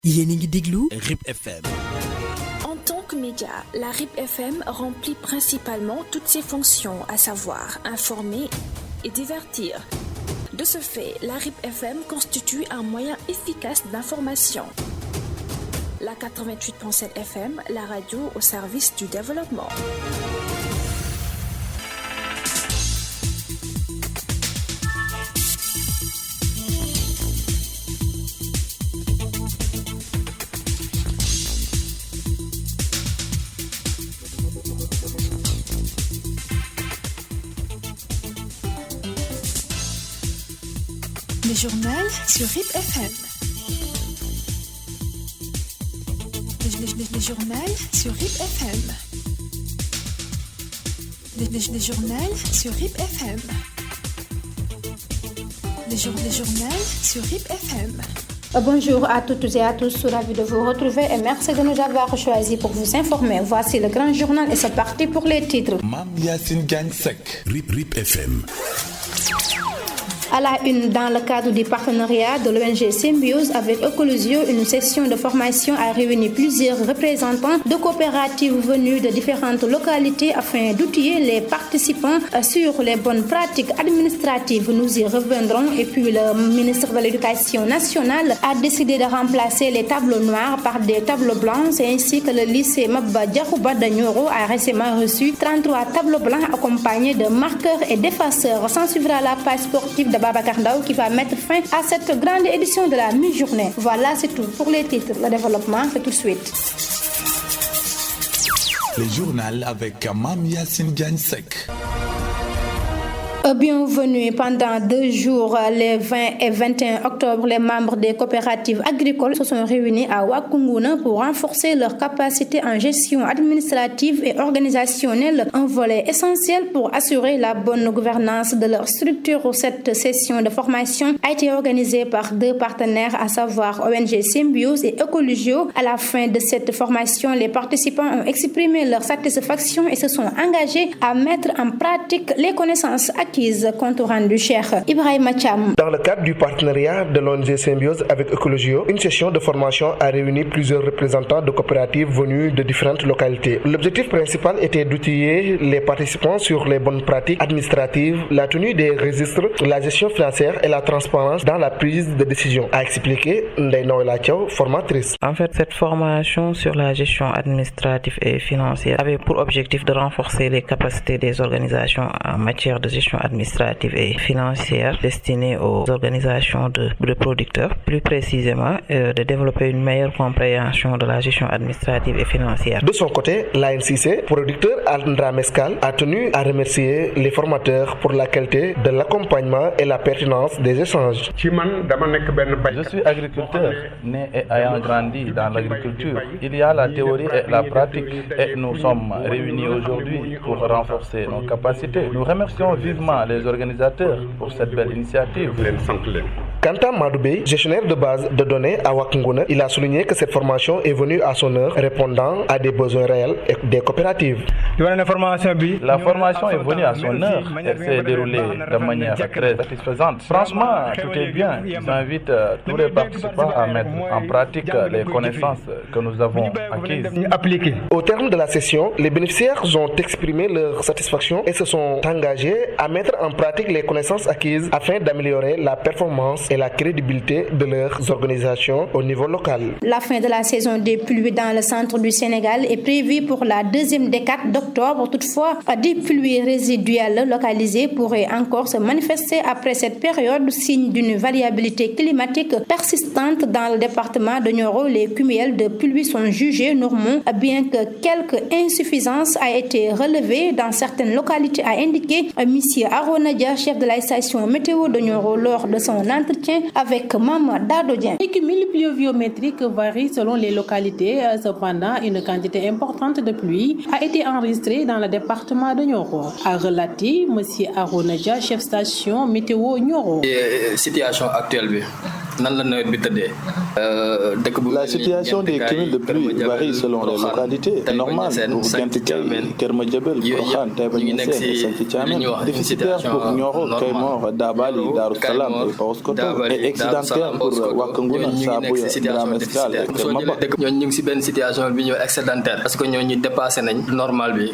yéen a ngi déglu RIP FM. En tant que média, la RIP FM remplit principalement toutes ses fonctions, à savoir informer et divertir. De ce fait, la RIP FM constitue un moyen efficace d'information. La 88.7 FM, la radio au service du développement. Le journal sur RIP FM. Le journal sur RIP FM. Le journal sur RIP FM. Le journal sur RIP FM. Bonjour à toutes et à tous, ravi de vous retrouver et merci de nous avoir choisis pour vous informer. Voici le grand journal et c'est parti pour les titres. Mam Yacine Diagne Seck, RIP FM. À la une, dans le cadre du partenariat de l'ONG Symbiose avec Ecologio, une session de formation a réuni plusieurs représentants de coopératives venus de différentes localités afin d'outiller les participants sur les bonnes pratiques administratives. Nous y reviendrons. Et puis le ministre de l'Éducation nationale a décidé de remplacer les tableaux noirs par des tableaux blancs. C'est ainsi que le lycée Maba Diakhouba de Nioro a récemment reçu 33 tableaux blancs accompagnés de marqueurs et d'effaceurs. S'en suivra la page sportive de Babacar Ndao qui va mettre fin à cette grande édition de la mi-journée. Voilà, c'est tout pour les titres. Le développement, c'est tout de suite. Le journal avec Mam Yacine Diagne Seck. Bienvenue. Pendant 2 jours, les 20 et 21 octobre, les membres des coopératives agricoles se sont réunis à Wakunguna pour renforcer leur capacité en gestion administrative et organisationnelle, un volet essentiel pour assurer la bonne gouvernance de leur structure. Cette session de formation a été organisée par 2 partenaires, à savoir ONG Symbiose et Ecologio. À la fin de cette formation, les participants ont exprimé leur satisfaction et se sont engagés à mettre en pratique les connaissances acquises. Compte rendu Cheikh Ibrahima Thiam. Dans le cadre du partenariat de l'ONG Symbiose avec Ecologio, une session de formation a réuni plusieurs représentants de coopératives venus de différentes localités. L'objectif principal était d'outiller les participants sur les bonnes pratiques administratives, la tenue des registres, la gestion financière et la transparence dans la prise de décision, a expliqué Ndeye Noëlla Thiaw, formatrice. En fait, cette formation sur la gestion administrative et financière avait pour objectif de renforcer les capacités des organisations en matière de gestion administrative et financière destinée aux organisations de producteurs, plus précisément de développer une meilleure compréhension de la gestion administrative et financière. De son côté, l'ANCC, producteur Andra Mescal, a tenu à remercier les formateurs pour la qualité de l'accompagnement et la pertinence des échanges. Je suis agriculteur, né et ayant grandi dans l'agriculture. Il y a la théorie et la pratique et nous sommes réunis aujourd'hui pour renforcer nos capacités. Nous remercions vivement les organisateurs pour cette belle initiative. Quant à Madoubé, gestionnaire de base de données à Wakunguna, il a souligné que cette formation est venue à son heure, répondant à des besoins réels des coopératives. La formation est venue à son heure et s'est déroulée de manière très satisfaisante. Franchement, tout est bien. J'invite tous les participants à mettre en pratique les connaissances que nous avons acquises. Au terme de la session, les bénéficiaires ont exprimé leur satisfaction et se sont engagés à mettre en pratique les connaissances acquises afin d'améliorer la performance et la crédibilité de leurs organisations au niveau local. La fin de la saison des pluies dans le centre du Sénégal est prévue pour la 2e décade d'octobre. Toutefois, des pluies résiduelles localisées pourraient encore se manifester après cette période, signe d'une variabilité climatique persistante dans le département de Nioro. Les cumuls de pluie sont jugés normaux, bien que quelques insuffisances aient été relevées dans certaines localités, a indiqué M. Aronadia, chef de la station météo de Nioro, lors de son entretien avec Maman Dardodien. Les cumuls pluviométriques varient selon les localités. Cependant, une quantité importante de pluie a été enregistrée dans le département de Nioro. A relaté M. Aronadia, chef station météo Nioro. Situation actuelle, La situation des cumuls de pluie varie selon les localités. C'est normal pour Gentikay, Kermadiabel, Prohan, Taïba Niassène et Santi Thiamène. Déficitaire pour Nioro, Kaymor, Dabali, Darussalam et Paoskoto. Et excédentaire pour Wakanguna, Sabouya, Dramescal et Kermaba.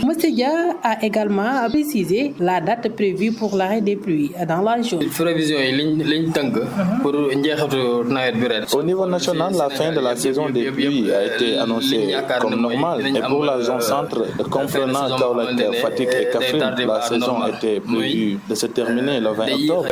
Monsieur Dia a également précisé la date prévue pour l'arrêt des pluies dans la zone. Au niveau national, la fin de la saison des pluies a été annoncée comme normale. Et pour la zone centre, comprenant Kaolack, Fatick et Kaffrine, la saison était prévue de se terminer le 20 octobre.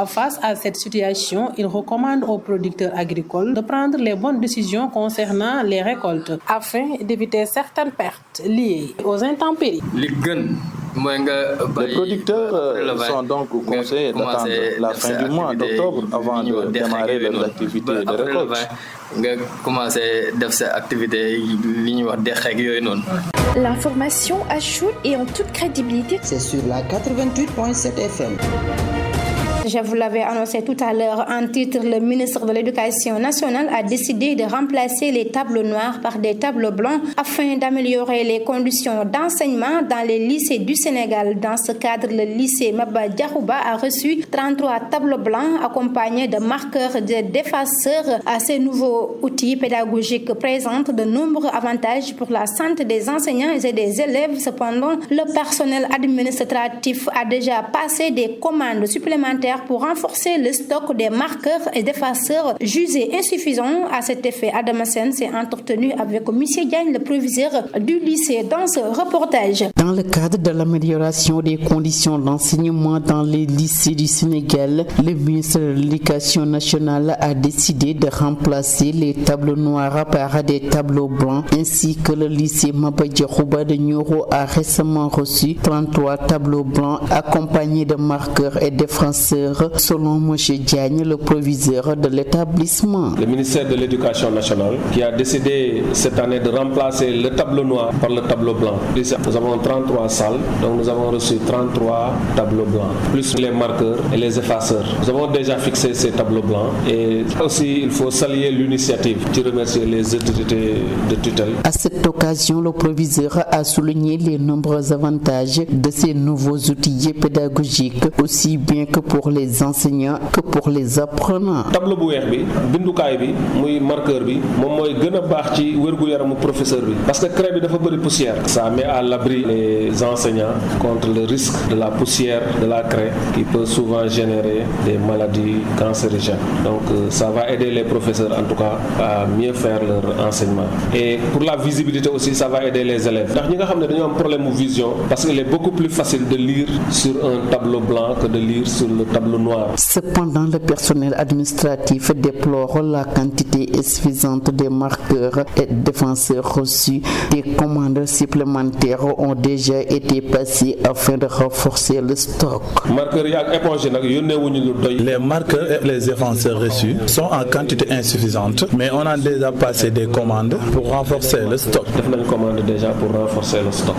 Face à cette situation, il recommande aux producteurs agricoles de prendre les bonnes décisions concernant les récoltes afin d'éviter certaines pertes liées aux intempéries. Les producteurs sont donc conseillés d'attendre la fin du mois d'octobre avant de démarrer leurs activités de récolte. L'information à chaud et en toute crédibilité. C'est sur la 88.7 FM. Je vous l'avais annoncé tout à l'heure en titre, le ministre de l'Éducation nationale a décidé de remplacer les tableaux noirs par des tableaux blancs afin d'améliorer les conditions d'enseignement dans les lycées du Sénégal. Dans ce cadre, le lycée Maba Diakhouba a reçu 33 tableaux blancs accompagnés de marqueurs et d'effaceurs. Ces nouveaux outils pédagogiques présentent de nombreux avantages pour la santé des enseignants et des élèves. Cependant, le personnel administratif a déjà passé des commandes supplémentaires pour renforcer le stock des marqueurs et d'effaceurs jugés insuffisants. À cet effet, Adama Sen s'est entretenu avec M. Diagne, le proviseur du lycée, dans ce reportage. Dans le cadre de l'amélioration des conditions d'enseignement dans les lycées du Sénégal, le ministre de l'Éducation nationale a décidé de remplacer les tableaux noirs par des tableaux blancs, ainsi que le lycée Maba Diakhouba de Nioro a récemment reçu 33 tableaux blancs accompagnés de marqueurs et d'effaceurs, selon M. Diagne, le proviseur de l'établissement. Le ministère de l'Éducation nationale qui a décidé cette année de remplacer le tableau noir par le tableau blanc. Nous avons 33 salles, donc nous avons reçu 33 tableaux blancs, plus les marqueurs et les effaceurs. Nous avons déjà fixé ces tableaux blancs et aussi il faut saluer l'initiative. Je remercie les autorités de tutelle. À cette occasion, le proviseur a souligné les nombreux avantages de ces nouveaux outils pédagogiques, aussi bien que pour les enseignants que pour les apprenants. Tableau bu weex bi bindukaay bi muy marqueur bi moom mooy gën a baax ci wér-gu-yaramu professeur bi parce que craie bi dafa bëri poussière. Ça met à l'abri les enseignants contre le risque de la poussière de la craie qui peut souvent générer des maladies cancérigènes. Donc ça va aider les professeurs en tout cas à mieux faire leur enseignement. Et pour la visibilité aussi, ça va aider les élèves. Ndax ñi nga xam ne dañoo am problème de vision parce qu'il est beaucoup plus facile de lire sur un tableau blanc que de lire sur le tableau noir. Cependant, le personnel administratif déplore la quantité insuffisante des marqueurs et défenseurs reçus. Des commandes supplémentaires ont déjà été passées afin de renforcer le stock. Les marqueurs et les défenseurs reçus sont en quantité insuffisante, mais on a déjà passé des commandes pour renforcer le stock.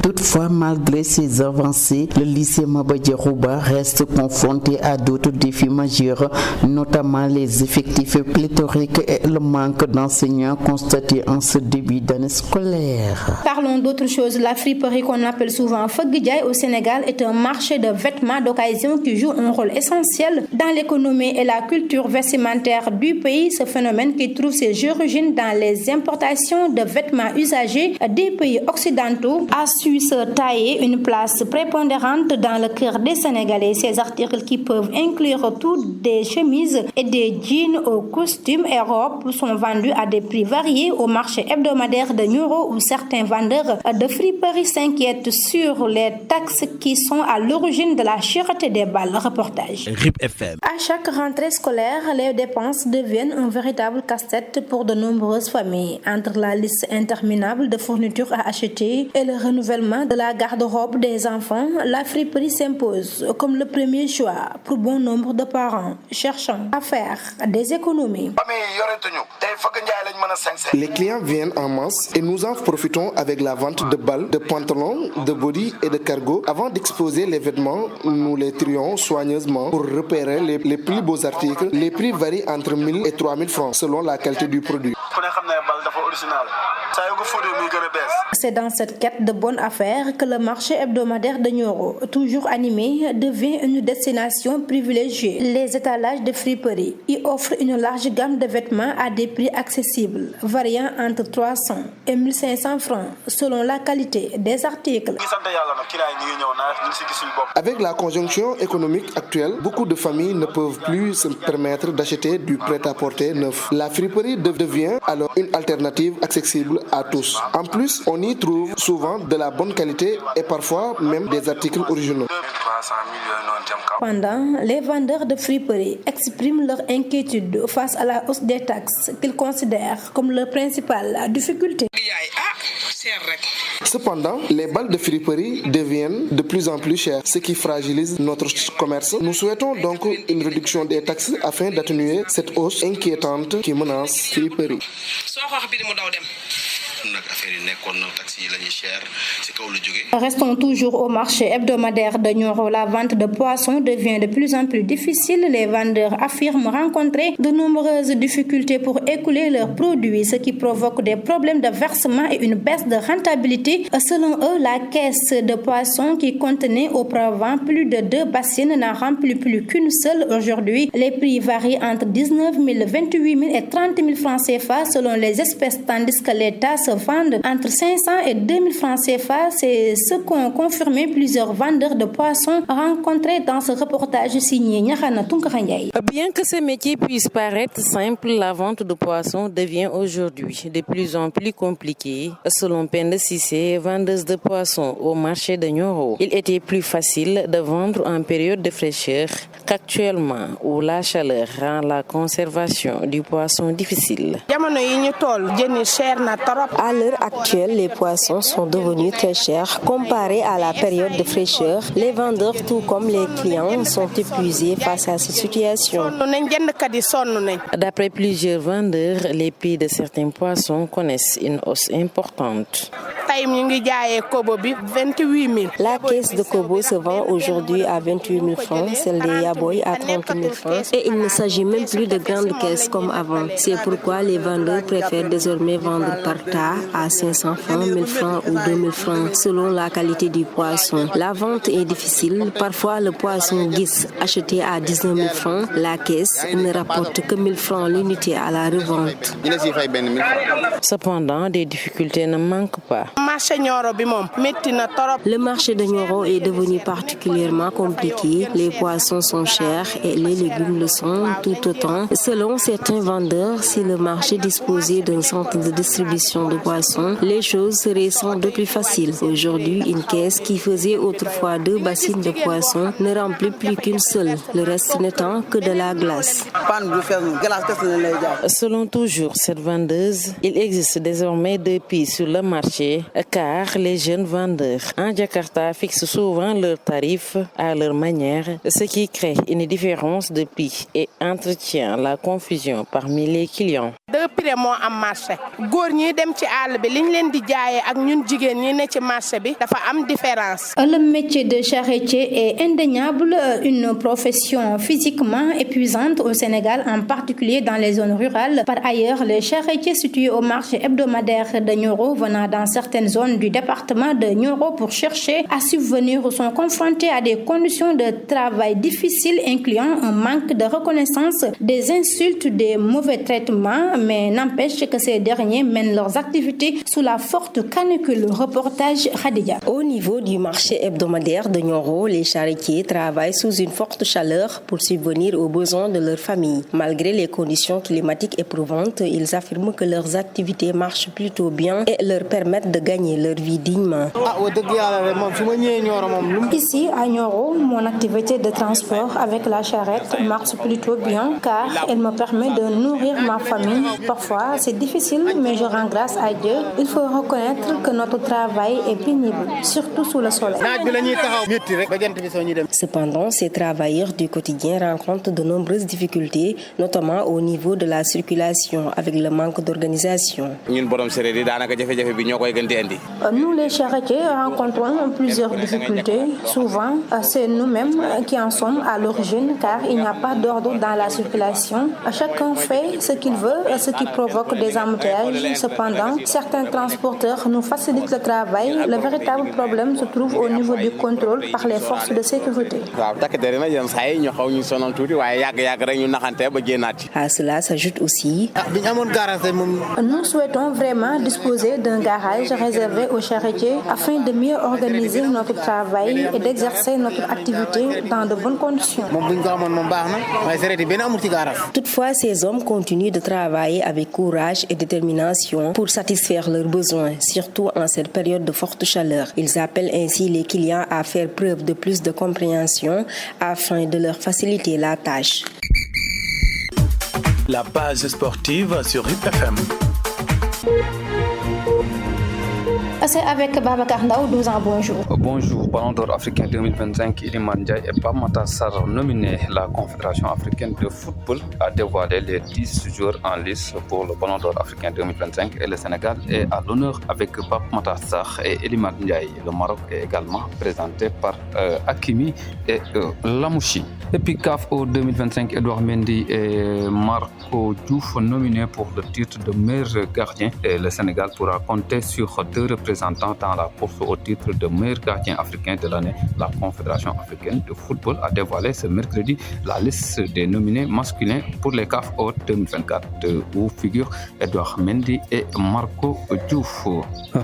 Toutefois, malgré ces avancées, le lycée Maba Diakhouba reste confronté à d'autres défis majeurs, notamment les effectifs pléthoriques et le manque d'enseignants constatés en ce début d'année scolaire. Parlons d'autre chose. La friperie qu'on appelle souvent Fogidjaï au Sénégal est un marché de vêtements d'occasion qui joue un rôle essentiel dans l'économie et la culture vestimentaire du pays. Ce phénomène qui trouve ses origines dans les importations de vêtements usagés des pays occidentaux a su se tailler une place prépondérante dans le cœur des Sénégalais. Ces articles qui peuvent inclure toutes des chemises et des jeans aux costumes et robes sont vendus à des prix variés au marché hebdomadaire de Nioro où certains vendeurs de friperies s'inquiètent sur les taxes qui sont à l'origine de la cherté des balles. Reportage. RIP FM. À chaque rentrée scolaire, les dépenses deviennent un véritable casse-tête pour de nombreuses familles. Entre la liste interminable de fournitures à acheter et le renouvellement de la garde-robe des enfants, la friperie s'impose comme le premier choix. Pour bon bon nombre de parents cherchant à faire des économies. Les clients viennent en masse et nous en profitons avec la vente de balles, de pantalons, de body et de cargo. Avant d'exposer les vêtements, nous les trions soigneusement pour repérer les plus beaux articles. Les prix varient entre 1000 et 3000 francs selon la qualité du produit. C'est dans cette quête de bonnes affaires que le marché hebdomadaire de Nioro, toujours animé, devient une destination privilégiée. Les étalages de friperie y offrent une large gamme de vêtements à des prix accessibles, variant entre 300 et 1500 francs selon la qualité des articles. Avec la conjoncture économique actuelle, beaucoup de familles ne peuvent plus se permettre d'acheter du prêt-à-porter neuf. La friperie devient alors une alternative accessible à tous. En plus, on y trouve souvent de la bonne qualité et parfois même des articles originaux. Pendant, les vendeurs de friperie expriment leur inquiétude face à la hausse des taxes qu'ils considèrent comme leur principale difficulté. Cependant, les balles de friperie deviennent de plus en plus chères, ce qui fragilise notre commerce. Nous souhaitons donc une réduction des taxes afin d'atténuer cette hausse inquiétante qui menace friperie. Restons toujours au marché hebdomadaire de Nioro. La vente de poissons devient de plus en plus difficile. Les vendeurs affirment rencontrer de nombreuses difficultés pour écouler leurs produits, ce qui provoque des problèmes de versement et une baisse de rentabilité. Selon eux, la caisse de poissons qui contenait auparavant plus de 2 bassines n'en remplit plus qu'une seule aujourd'hui. Les prix varient entre 19 000, 28 000 et 30 000 francs CFA selon les espèces, tandis que l'État se vendent entre 500 et 2000 francs CFA. C'est ce qu'ont confirmé plusieurs vendeurs de poissons rencontrés dans ce reportage signé Nyahana Tunkaranyay. Bien que ce métier puisse paraître simple, la vente de poissons devient aujourd'hui de plus en plus compliquée. Selon Penda Sissé, vendeuse de poissons au marché de Nioro, il était plus facile de vendre en période de fraîcheur qu'actuellement où la chaleur rend la conservation du poisson difficile. À l'heure actuelle, les poissons sont devenus très chers comparés à la période de fraîcheur. Les vendeurs, tout comme les clients, sont épuisés face à cette situation. D'après plusieurs vendeurs, les prix de certains poissons connaissent une hausse importante. La caisse de Kobo se vend aujourd'hui à 28 000 francs, celle de Yaboy à 30 000 francs et il ne s'agit même plus de grandes caisses comme avant. C'est pourquoi les vendeurs préfèrent désormais vendre par tas à 500 francs, 1000 francs ou 2000 francs selon la qualité du poisson. La vente est difficile. Parfois, le poisson guise acheté à 19 000 francs, la caisse ne rapporte que 1000 francs l'unité à la revente. Cependant, des difficultés ne manquent pas. Le marché de Nioro est devenu particulièrement compliqué. Les poissons sont chers et les légumes le sont tout autant. Selon certains vendeurs, si le marché disposait d'un centre de distribution de poissons, les choses seraient sans doute plus faciles. Aujourd'hui, une caisse qui faisait autrefois 2 bassines de poissons ne remplit plus qu'une seule, le reste n'étant que de la glace. Selon toujours cette vendeuse, il existe désormais 2 prix sur le marché car les jeunes vendeurs en Jakarta fixent souvent leurs tarifs à leur manière, ce qui crée une différence de prix et entretient la confusion parmi les clients. Le métier de charretier est indéniable une profession physiquement épuisante au Sénégal, en particulier dans les zones rurales. Par ailleurs, les charretiers situés au marché hebdomadaire de Nioro venant dans certaines zones du département de Nioro pour chercher à subvenir sont confrontés à des conditions de travail difficiles incluant un manque de reconnaissance, des insultes, des mauvais traitements, mais n'empêche que ces derniers mènent leurs activités sous la forte canicule. Reportage Khadija. Au niveau du marché hebdomadaire de Nioro, les charretiers travaillent sous une forte chaleur pour subvenir aux besoins de leur famille. Malgré les conditions climatiques éprouvantes, ils affirment que leurs activités marchent plutôt bien et leur permettent de gagner gagner leur vie dignement. Ici, à Nioro, mon activité de transport avec la charrette marche plutôt bien car elle me permet de nourrir ma famille. Parfois, c'est difficile, mais je rends grâce à Dieu. Il faut reconnaître que notre travail est pénible, surtout sous le soleil. Cependant, ces travailleurs du quotidien rencontrent de nombreuses difficultés, notamment au niveau de la circulation avec le manque d'organisation. Nous, les charretiers, rencontrons plusieurs difficultés. Souvent, c'est nous-mêmes qui en sommes à l'origine car il n'y a pas d'ordre dans la circulation. Chacun fait ce qu'il veut, ce qui provoque des embouteillages. Cependant, certains transporteurs nous facilitent le travail. Le véritable problème se trouve au niveau du contrôle par les forces de sécurité. À cela s'ajoute aussi nous souhaitons vraiment disposer d'un garage réservé aux charretiers afin de mieux organiser notre travail et d'exercer notre activité dans de bonnes conditions. Toutefois, ces hommes continuent de travailler avec courage et détermination pour satisfaire leurs besoins, surtout en cette période de forte chaleur. Ils appellent ainsi les clients à faire preuve de plus de compréhension afin de leur faciliter la tâche. La page sportive sur RIP FM. C'est avec Babacar Ndao, 12 ans, bonjour. Bonjour, Ballon d'Or africain 2025, Iliman Ndiaye et Pape Matar Sarr nominés. La Confédération africaine de football a dévoilé les 10 joueurs en lice pour le Ballon d'Or africain 2025 et le Sénégal est à l'honneur avec Pape Matar Sarr et Iliman Ndiaye. Le Maroc est également présenté par Hakimi et Lamouchi. Et puis CAF au 2025, Edouard Mendy et Marco Diouf nominés pour le titre de meilleur gardien. Et le Sénégal pourra compter sur 2 représentants dans la course au titre de meilleur gardien africain de l'année. La Confédération africaine de football a dévoilé ce mercredi la liste des nominés masculins pour les CAF au 2024 où figurent Edouard Mendy et Marco Diouf.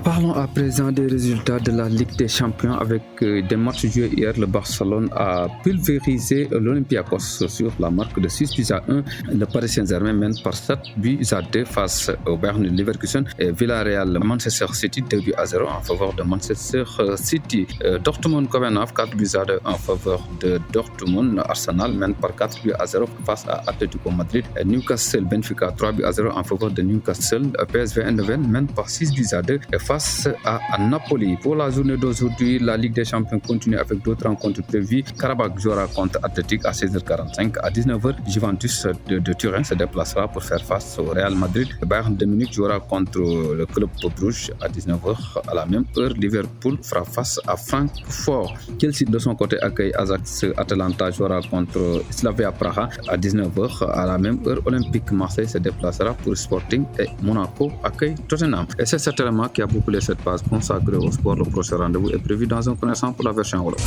Parlons à présent des résultats de la Ligue des Champions avec des matchs joués hier. Le Barcelone a pulvérisé l'Olympiakos sur la marque de 6-1. Le Paris Saint-Germain mène par 7-2 face au Bayern Leverkusen et Villarreal Manchester City 2-0 en faveur de Manchester City. Dortmund Copenhague 4-2 en faveur de Dortmund. Arsenal mène par 4-0 face à Atletico Madrid. Newcastle Benfica 3-0 en faveur de Newcastle. PSV Eindhoven mène par 6-2 face à Napoli. Pour la journée d'aujourd'hui, la Ligue des Champions continue avec d'autres rencontres prévues. Karabakh jouera contre Athletic à 16h45. À 19h, Juventus de Turin se déplacera pour faire face au Real Madrid. Bayern de Munich jouera contre le club Bruges à 19h. À la même heure, Liverpool fera face à Francfort. Chelsea de son côté accueille Ajax. Atalanta jouera contre Slavia Praha à 19h. À la même heure, Olympique Marseille se déplacera pour Sporting et Monaco accueille Tottenham. Et c'est cet élément qui a bouclé cette page consacrée au sport. Le prochain rendez-vous est prévu dans un premier instant pour la version Wolof.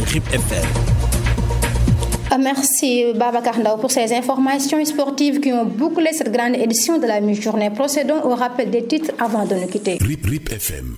RIP FM. Merci Babacar Ndao pour ces informations sportives qui ont bouclé cette grande édition de la mi-journée. Procédons au rappel des titres avant de nous quitter. RIP FM.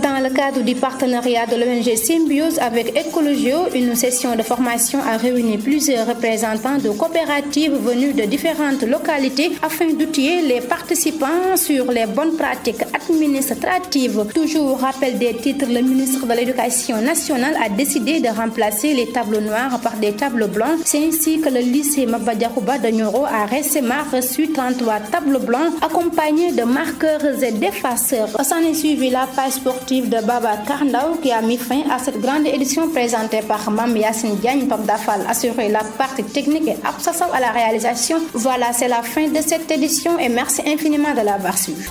Dans le cadre du partenariat de l'ONG Symbiose avec Ecologio, une session de formation a réuni plusieurs représentants de coopératives venues de différentes localités afin d'outiller les participants sur les bonnes pratiques administratives. Toujours rappel des titres, le ministre de l'Éducation nationale a décidé de remplacer les tableaux noirs par des tableaux blancs. C'est ainsi que le lycée Maba Diakhouba de Nioro a récemment reçu 33 tableaux blancs accompagnés de marqueurs et d'effaceurs. S'en est suivi la page sportive de Babacar Ndao qui a mis fin à cette grande édition présentée par Mam Yassine Diagne, Pape Dafal assuré la partie technique et Absa Sow à la réalisation. Voilà, c'est la fin de cette édition et merci infiniment de l'avoir suivi.